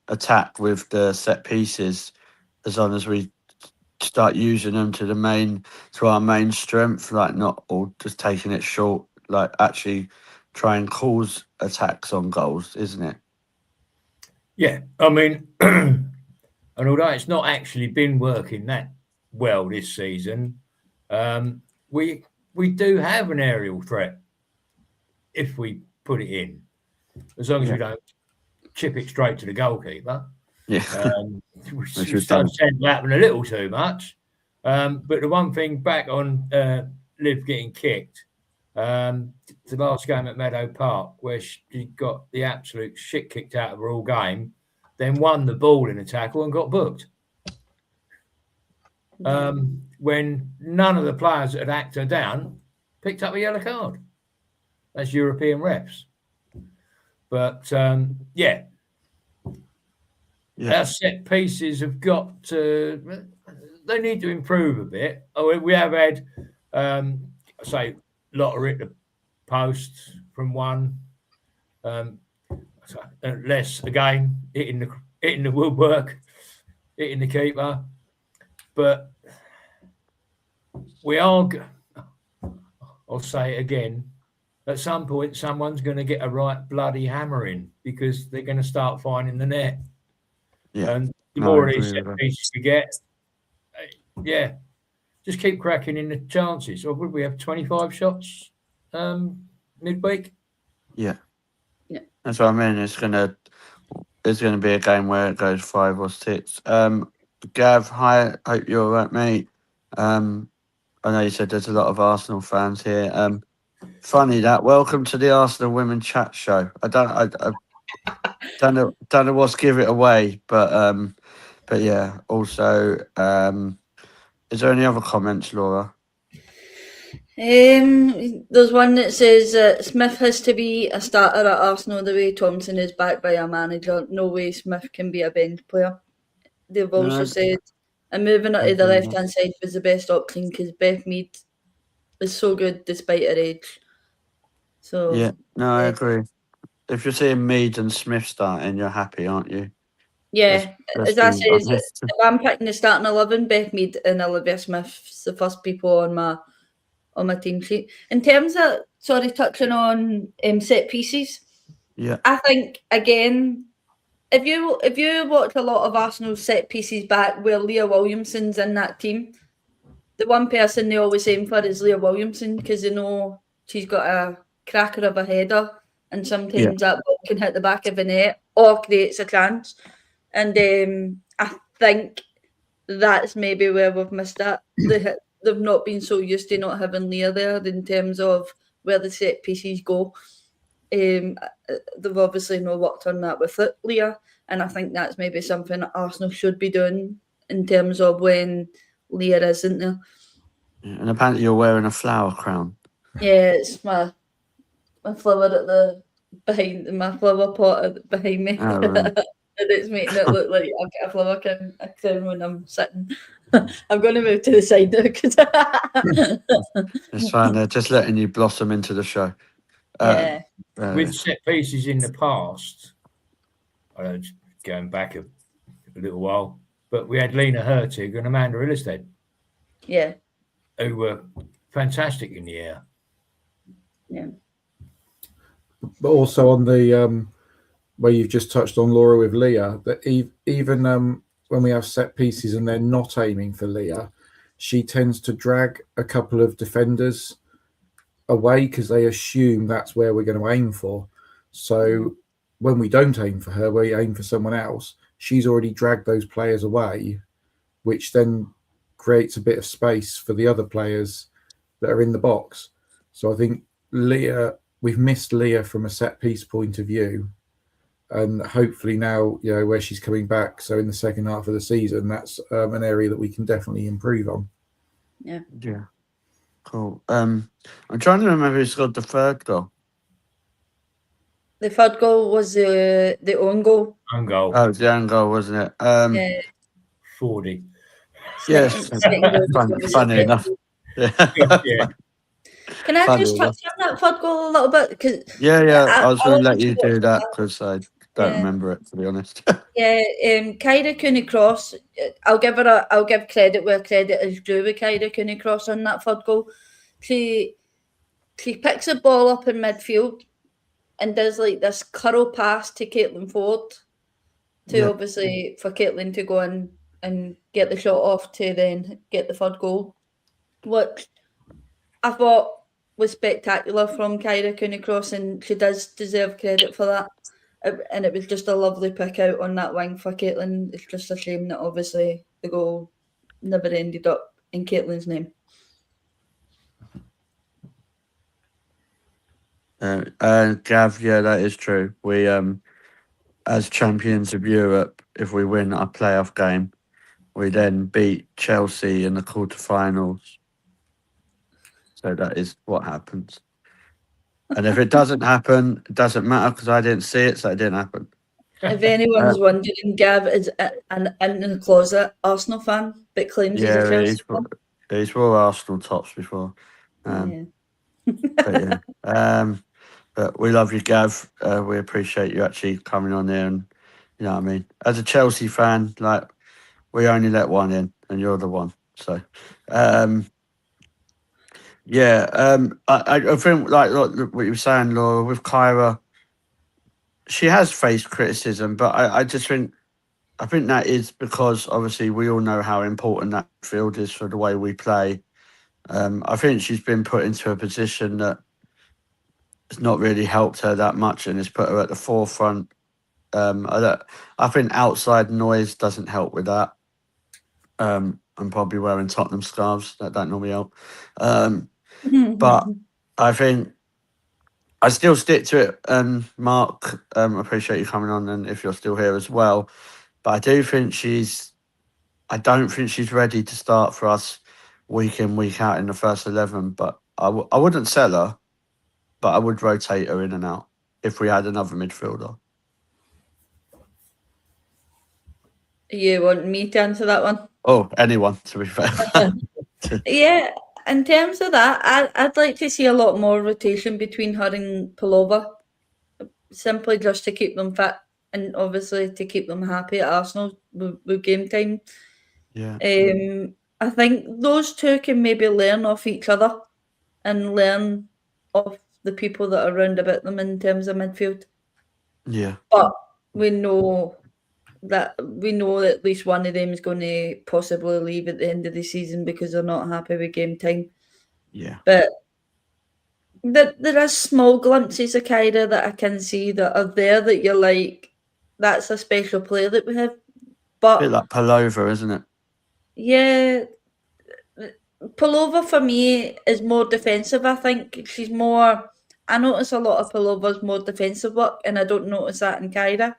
attack with the set pieces as long as we start using them to our main strength, like not all just taking it short, like actually try and cause attacks on goals, isn't it? Yeah, I mean, and although it's not actually been working that well this season, we do have an aerial threat if we put it in, as long as we don't chip it straight to the goalkeeper. Yeah, which does tend to happen a little too much. But the one thing back on Liv getting kicked, the last game at Meadow Park, where she got the absolute shit kicked out of her all game, then won the ball in a tackle and got booked. When none of the players that had hacked her down picked up a yellow card. That's European refs. But our set pieces have got to, they need to improve a bit. We have had, say, Lotter hit the post from one, less again, hitting the woodwork, hitting the keeper. But we are, I'll say it again, at some point someone's going to get a right bloody hammering because they're going to start finding the net. Yeah. And the more of these set pieces you get, just keep cracking in the chances. Or would we have 25 shots midweek? Yeah. That's what I mean. It's gonna be a game where it goes 5 or 6. Gav, hi. Hope you're all right, mate. I know you said there's a lot of Arsenal fans here. Funny that. Welcome to the Arsenal Women Chat Show. I don't know what's give it away, but yeah. Also, is there any other comments, Laura? There's one that says Smith has to be a starter at Arsenal the way Thompson is backed by a manager. No way Smith can be a bench player. They've also said, and moving her to the left-hand side was the best option because Beth Mead is so good despite her age. So yeah, no, I agree. If you're seeing Mead and Smith starting, you're happy, aren't you? Yeah, as I say, if I'm picking the starting 11, Beth Mead and Olivia Smith's the first people on my team sheet. In terms of, touching on set pieces, I think, again, if you watch a lot of Arsenal set pieces back where Leah Williamson's in that team, the one person they always aim for is Leah Williamson because they know she's got a cracker of a header and sometimes that ball can hit the back of the net or creates a chance. And I think that's maybe where we've missed that. They've not been so used to not having Leah there in terms of where the set pieces go. They've obviously not worked on that with it, Leah, and I think that's maybe something that Arsenal should be doing in terms of when Leah isn't there. Yeah, and apparently you're wearing a flower crown. Yeah, it's my flower at the behind my flower pot behind me. Oh, right. And it's making it look like I've got a flower crown when I'm sitting. I'm going to move to the side now because It's fine. They're just letting you blossom into the show. yeah. With set pieces in the past, I know it's going back a little while, but we had Lena Hurtig and Amanda Illistead, Yeah. who were fantastic in the air. Yeah. But also on the where you've just touched on, Laura, with Leah, that even when we have set pieces and they're not aiming for Leah, she tends to drag a couple of defenders away because they assume that's where we're going to aim for. So when we don't aim for her, we aim for someone else. She's already dragged those players away, which then creates a bit of space for the other players that are in the box. So I think Leah, we've missed Leah from a set piece point of view. And hopefully now, where she's coming back, so in the second half of the season, that's an area that we can definitely improve on. Yeah. Yeah. Cool. I'm trying to remember who scored the third goal. The third goal was the own goal. Own goal. Oh, it was the own goal, wasn't it? Yeah. 40. Yes. Funny enough. Yeah. Can I just touch on that third goal a little bit? Cause I was going to let you do that because I don't remember it, to be honest. Kyra Cooney-Cross, I'll give credit where credit is due with Kyra Cooney-Cross on that third goal. She picks the ball up in midfield and does like this curl pass to Caitlin Ford obviously for Caitlin to go in and get the shot off to then get the third goal, which I thought was spectacular from Kyra Cooney-Cross, and she does deserve credit for that. And it was just a lovely pick out on that wing for Caitlin. It's just a shame that obviously the goal never ended up in Caitlin's name. Gav, yeah, that is true. We, as champions of Europe, if we win our playoff game, we then beat Chelsea in the quarterfinals. So that is what happens. And if it doesn't happen, it doesn't matter because I didn't see it, so it didn't happen. If anyone's wondering, Gav is an in the closet Arsenal fan, but claims he's a Chelsea fan. He's wore Arsenal tops before. But we love you, Gav. We appreciate you actually coming on there, and you know what I mean. As a Chelsea fan, like we only let one in, and you're the one. So, I think like what you were saying, Laura, with Kyra, she has faced criticism, but I just think that is because obviously we all know how important that field is for the way we play. I think she's been put into a position that has not really helped her that much and has put her at the forefront. I think outside noise doesn't help with that. I'm probably wearing Tottenham scarves. That don't normally help. But I think I still stick to it. Mark, I appreciate you coming on, and if you're still here as well. But I don't think she's ready to start for us week in, week out in the first 11. But I wouldn't sell her, but I would rotate her in and out if we had another midfielder. You want me to answer that one? Oh, anyone, to be fair. Yeah, in terms of that, I'd like to see a lot more rotation between her and Palova, simply just to keep them fit and obviously to keep them happy at Arsenal with game time. Yeah. I think those two can maybe learn off each other and learn off the people that are round about them in terms of midfield. Yeah. But we know that at least one of them is going to possibly leave at the end of the season because they're not happy with game time. Yeah. But There are small glimpses of Kyra that I can see that are there that you're like, that's a special player that we have. A But bit like Palova, isn't it? yeah, Palova for me is more defensive. I think she's more. I notice a lot of Palova's more defensive work, and I don't notice that in Kyra.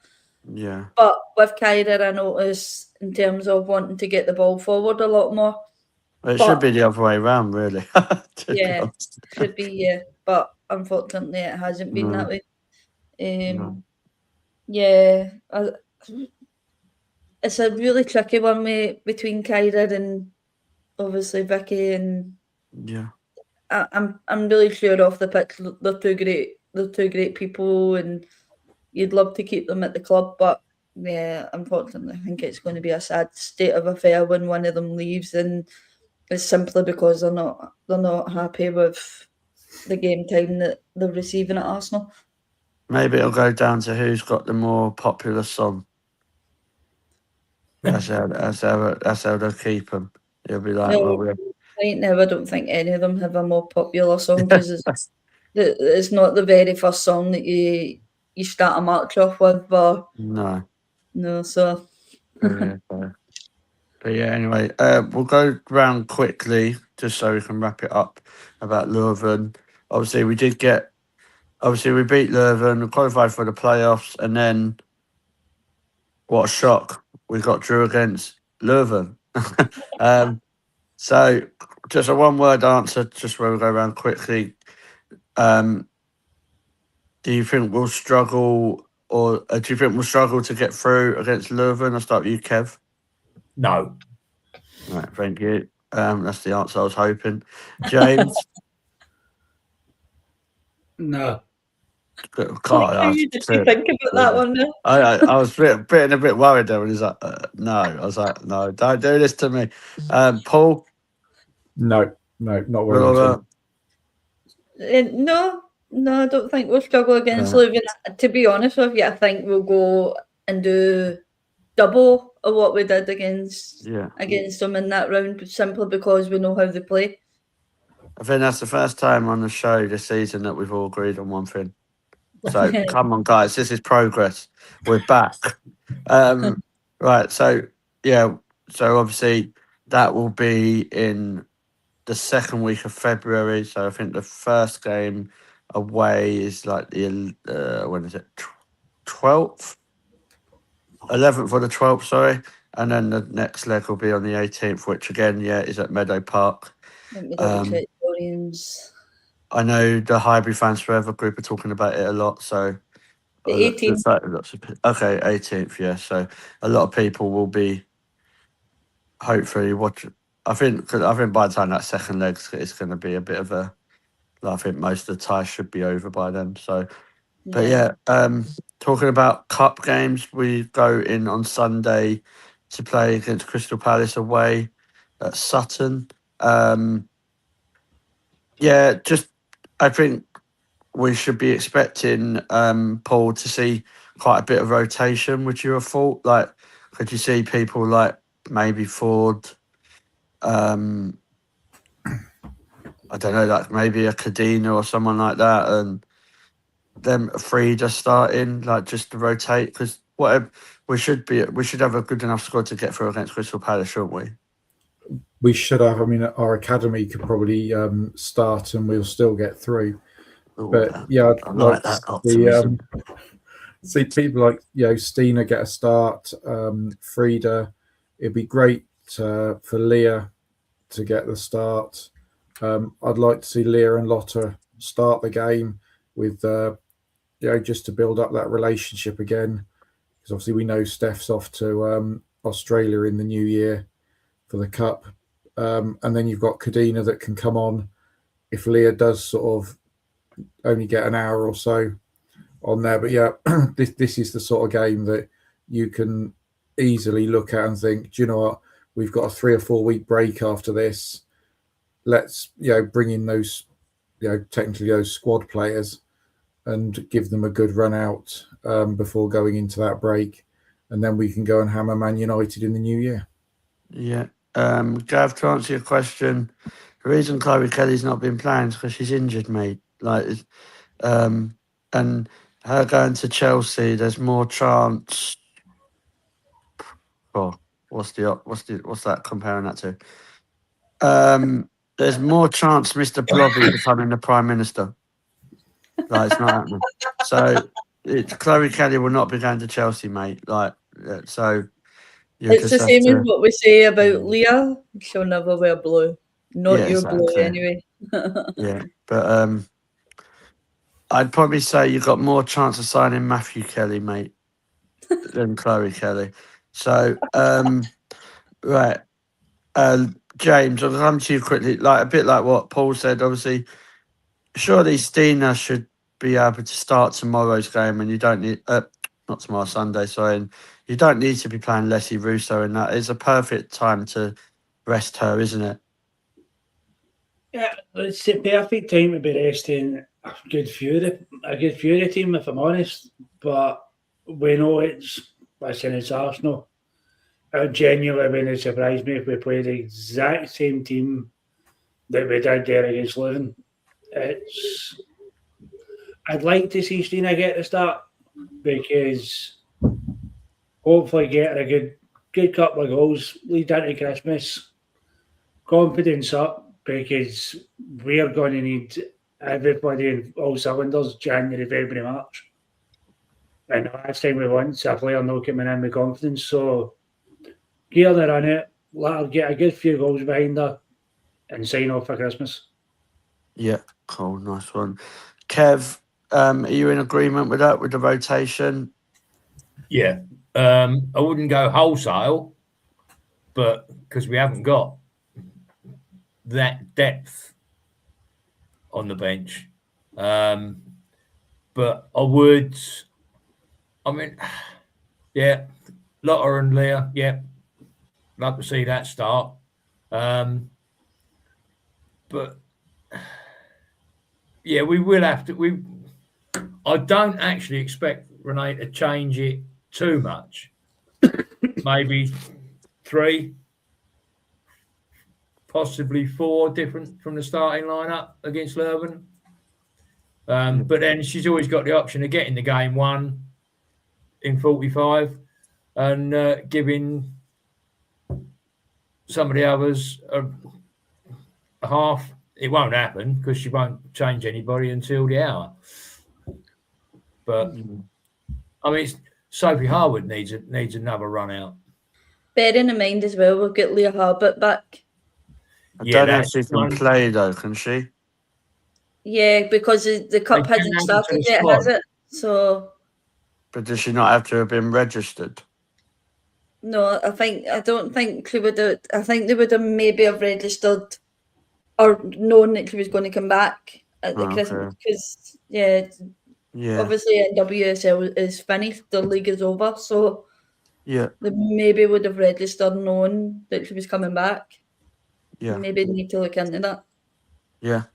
Yeah. But with Kyra, I notice in terms of wanting to get the ball forward a lot more. Well, it But- should be the other way around, really. to be Yeah, honest. should be, yeah. But unfortunately, it hasn't been No. that way. No. Yeah, it's a really tricky one between Kyra and obviously Vicky, and Yeah. I'm really sure off the pitch they're two great people, and you'd love to keep them at the club, but yeah, unfortunately, I think it's going to be a sad state of affair when one of them leaves, and it's simply because they're not happy with the game time that they're receiving at Arsenal. Maybe it'll go down to who's got the more popular song. That's how they'll keep them. It'll be like, No. well, Right now, I don't think any of them have a more popular song because it's not the very first song that you start a match off with, but no. so But yeah, anyway, we'll go round quickly just so we can wrap it up about Leuven. Obviously, we beat Leuven, we qualified for the playoffs, and then what a shock, we got drew against Leuven. So just a one-word answer, just where we go around quickly. Do you think we'll struggle, or do you think we'll struggle to get through against Leuven? I'll start with you, Kev. No. Right, thank you. That's the answer I was hoping. James? No. God, you did you think about that one now? I was a bit worried there when he's like, no. I was like, no, don't do this to me. Paul? No, not worried at all. No, I don't think we'll struggle against Leuven. To be honest with you, I think we'll go and do double of what we did against them in that round, simply because we know how they play. I think that's the first time on the show this season that we've all agreed on one thing. So come on, guys, this is progress. We're back. Right, so obviously that will be in the second week of February. So I think the first game away is like the when is it? 12th, 11th or the 12th, sorry. And then the next leg will be on the 18th, which again, is at Meadow Park. Let me double check I know the Highbury Fans Forever group are talking about it a lot. So the 18th. Okay, 18th, yeah. So a lot of people will be hopefully watching. I think by the time that second leg, it's going to be a bit of a. I think most of the ties should be over by then. So, but talking about cup games, we go in on Sunday to play against Crystal Palace away at Sutton. I think we should be expecting Paul to see quite a bit of rotation. Would you have thought? Like, could you see people like maybe Ford? I don't know, like maybe a Cadena or someone like that, and them Frida starting, like just to rotate, because whatever we should have a good enough squad to get through against Crystal Palace, shouldn't we? We should have. I mean, our academy could probably start, and we'll still get through. But I like that optimism. See people like Stina get a start. Frida, it'd be great for Leah to get the start. I'd like to see Leah and Lotta start the game with just to build up that relationship again, because obviously we know Steph's off to Australia in the new year for the cup, and then you've got Cadena that can come on if Leah does sort of only get an hour or so on there. But this is the sort of game that you can easily look at and think, do you know what, we've got a 3 or 4 week break after this, let's bring in those technically those squad players and give them a good run out before going into that break, and then we can go and hammer Man United in the new year. Gav, to answer your question, the reason Chloe Kelly's not been playing is because she's injured, mate. Like, and her going to Chelsea, there's more chance. Oh, what's that comparing that to? There's more chance Mr. Blobby becoming the Prime Minister. Like, it's not happening. So Chloe Kelly will not be going to Chelsea, mate. Like, so you It's just the have same to. as what we say about Leah. She'll never wear blue. Not Yeah, your blue, exactly. anyway. Yeah, but I'd probably say you've got more chance of signing Matthew Kelly, mate, than Chloe Kelly. So, right, James, I'll come to you quickly. Like a bit like what Paul said. Obviously, surely Stina should be able to start tomorrow's game, and you don't need not tomorrow, Sunday. Sorry, and you don't need to be playing Leslie Russo in that. It's a perfect time to rest her, isn't it? Yeah, it's the perfect time to be resting a good few of the team, if I'm honest. But we know it's Arsenal. It would genuinely wouldn't surprise me if we play the exact same team that we did there against Leuven. I'd like to see Stina get the start because hopefully get a good couple of goals, lead into Christmas, confidence up because we're going to need everybody in all cylinders January, February, March. And the last time we won, a player not coming in with confidence. So gear her on it, let her get a good few goals behind her and sign off for Christmas. Yeah, cool, nice one. Kev, are you in agreement with that, with the rotation? Yeah. I wouldn't go wholesale, but because we haven't got that depth on the bench. But I would, yeah, Lotta and Leah, yeah, love to see that start. But yeah, we will have to. I don't actually expect Renee to change it too much. Maybe 3, possibly 4 different from the starting lineup against Leuven. But then she's always got the option of getting the game won in 45 and giving some of the others a half. It won't happen because she won't change anybody until the hour. But Sophie Harwood needs another run out. Bearing in mind as well, we've got Leah Harbert back. I don't know if she can play though, can she? Yeah, because the cup hasn't started yet, has it? So. But does she not have to have been registered? No, I don't think they would have. I think they would have maybe have registered or known that he was going to come back at the Christmas because obviously UWCL is finished, the league is over, so they maybe would have registered, known that he was coming back. Yeah, maybe need to look into that. Yeah,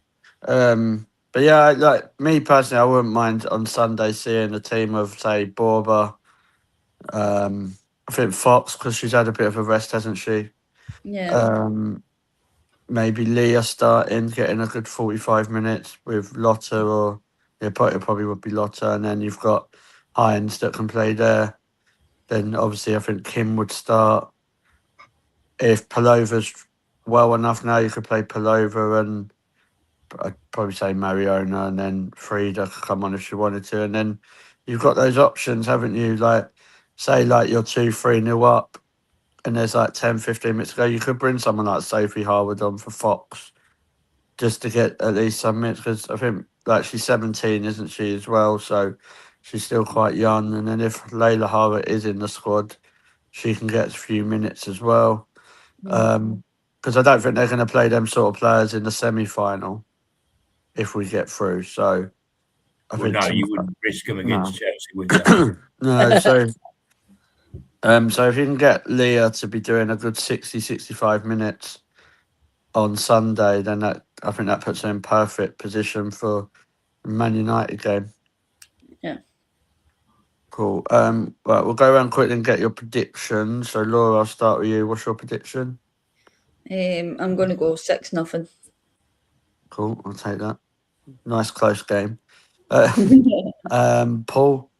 but yeah, like me personally, I wouldn't mind on Sunday seeing a team of say Borba. I think Fox, because she's had a bit of a rest, hasn't she? Yeah. Maybe Leah starting, getting a good 45 minutes with Lotta, or it probably would be Lotta, and then you've got Hines that can play there. Then obviously I think Kim would start. If Palova's well enough now, you could play Palova, and I'd probably say Mariona, and then Frida could come on if she wanted to. And then you've got those options, haven't you? Like, say, like you're 2-3-0 up and there's like 10, 15 minutes to go. You could bring someone like Sophie Harwood on for Fox just to get at least some minutes, because I think like she's 17, isn't she, as well? So she's still quite young. And then if Layla Hara is in the squad, she can get a few minutes as well. Because I don't think they're going to play them sort of players in the semi-final if we get through. So I think no, you wouldn't risk them against Chelsea, would you? No, so if you can get Leah to be doing a good 60, 65 minutes on Sunday, then I think that puts her in perfect position for the Man United game. Yeah. Cool. Right, we'll go around quickly and get your predictions. So Laura, I'll start with you. What's your prediction? I'm going to go 6-0. Cool, I'll take that. nice close game. Paul.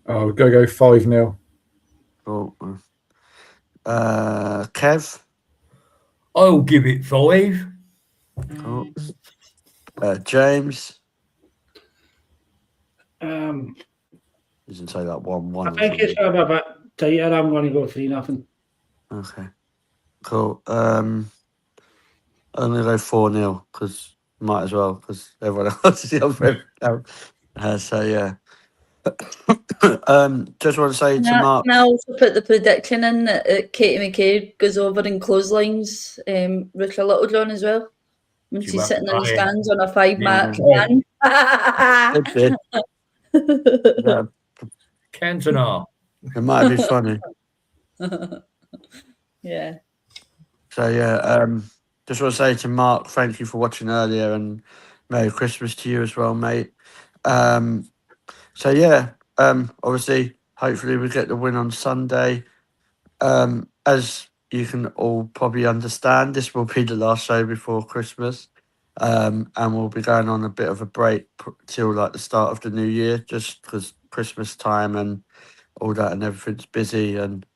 Oh, go 5-0. Cool. Kev. I'll give it 5. Cool. James. Doesn't say that 1-1. I think it's a bit tighter. I'm going to go 3-0. Okay. Cool. I'm gonna go 4-0 because might as well because everyone else is the other end. So yeah. Just want to say to Mark. Can I also put the prediction in that Katie McCabe goes over in clotheslines Rooker Littlejohn as well? When She she's won't sitting in the play. stands on a 5-match Yeah, Cantona. it might be funny. Yeah. So yeah, just want to say to Mark, thank you for watching earlier, and Merry Christmas to you as well, mate. So yeah, obviously, hopefully we get the win on Sunday. As you can all probably understand, this will be the last show before Christmas, and we'll be going on a bit of a break till like the start of the new year, just because Christmas time and all that and everything's busy, and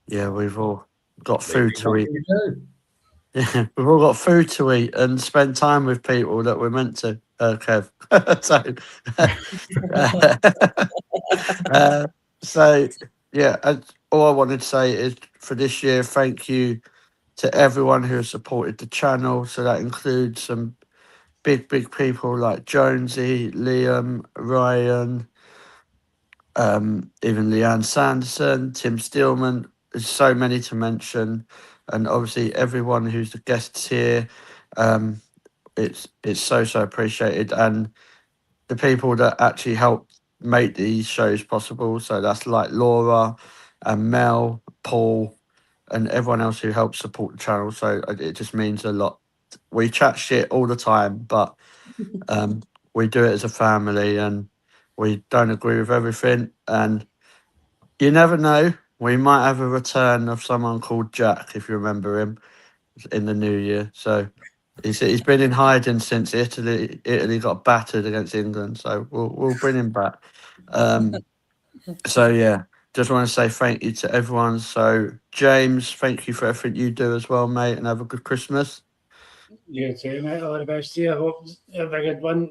yeah, we've all got food to eat. Yeah, we've all got food to eat and spend time with people that we're meant to, Kev. So yeah, all I wanted to say is for this year, thank you to everyone who has supported the channel. So that includes some big people like Jonesy, Liam, Ryan, even Leanne Sanderson, Tim Steelman. There's so many to mention, and obviously everyone who's the guests here. It's so appreciated, and the people that actually help make these shows possible. So that's like Laura and Mel, Paul, and everyone else who helps support the channel. So it just means a lot. We chat shit all the time, but we do it as a family, and we don't agree with everything. And you never know, we might have a return of someone called Jack, if you remember him, in the new year. So he's been in hiding since Italy got battered against England. So we'll bring him back. So yeah, just want to say thank you to everyone. So James, thank you for everything you do as well, mate, and have a good Christmas. You too, mate. All the best to you. I hope you have a good one.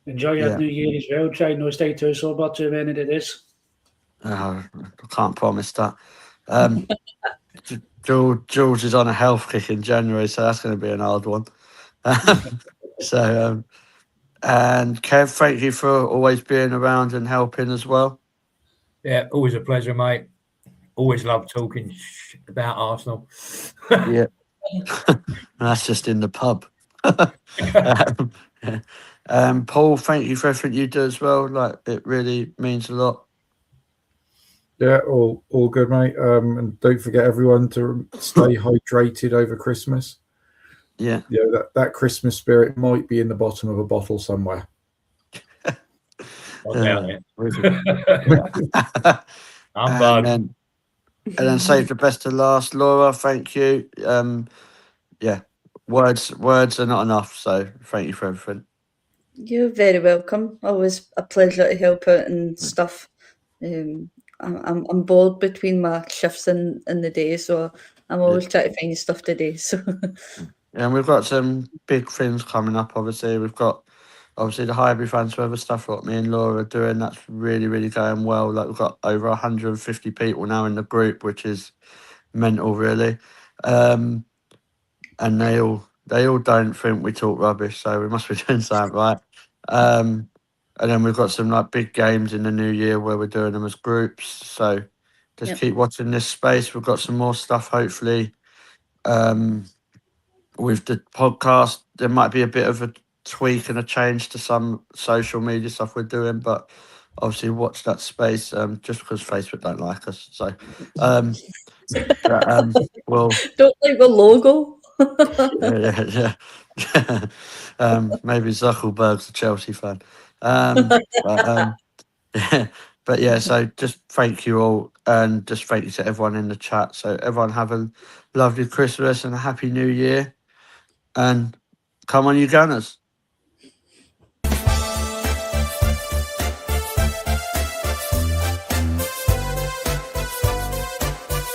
Enjoy your new year as well. Try not to stay too sober too many days. I can't promise that. George is on a health kick in January, so that's going to be an hard one. So, and Kev, thank you for always being around and helping as well. Yeah, always a pleasure, mate. Always love talking about Arsenal. Yeah, that's just in the pub. Paul, thank you for everything you do as well. Like, it really means a lot. Yeah, all good, mate. And don't forget everyone to stay hydrated over Christmas. Yeah, that Christmas spirit might be in the bottom of a bottle somewhere. I'm and then save the best to last. Laura, thank you. Yeah, words are not enough, so thank you for everything. You're very welcome. Always a pleasure to help out and stuff. I'm bored between my shifts in the day, so I'm always trying to find stuff to do. So and we've got some big things coming up. Obviously, we've got the Highbury fans forever stuff what me and Laura are doing. That's really going well. Like, we've got over 150 people now in the group, which is mental, really. And they all don't think we talk rubbish, so we must be doing something right. And then we've got some like big games in the new year where we're doing them as groups. So just keep watching this space. We've got some more stuff, hopefully. With the podcast, there might be a bit of a tweak and a change to some social media stuff we're doing, but obviously watch that space, just because Facebook don't like us. So we'll don't like the logo. yeah. Maybe Zuckerberg's a Chelsea fan. But yeah, so just thank you all, and just thank you to everyone in the chat. So everyone have a lovely Christmas and a happy New Year, and come on, you Gunners.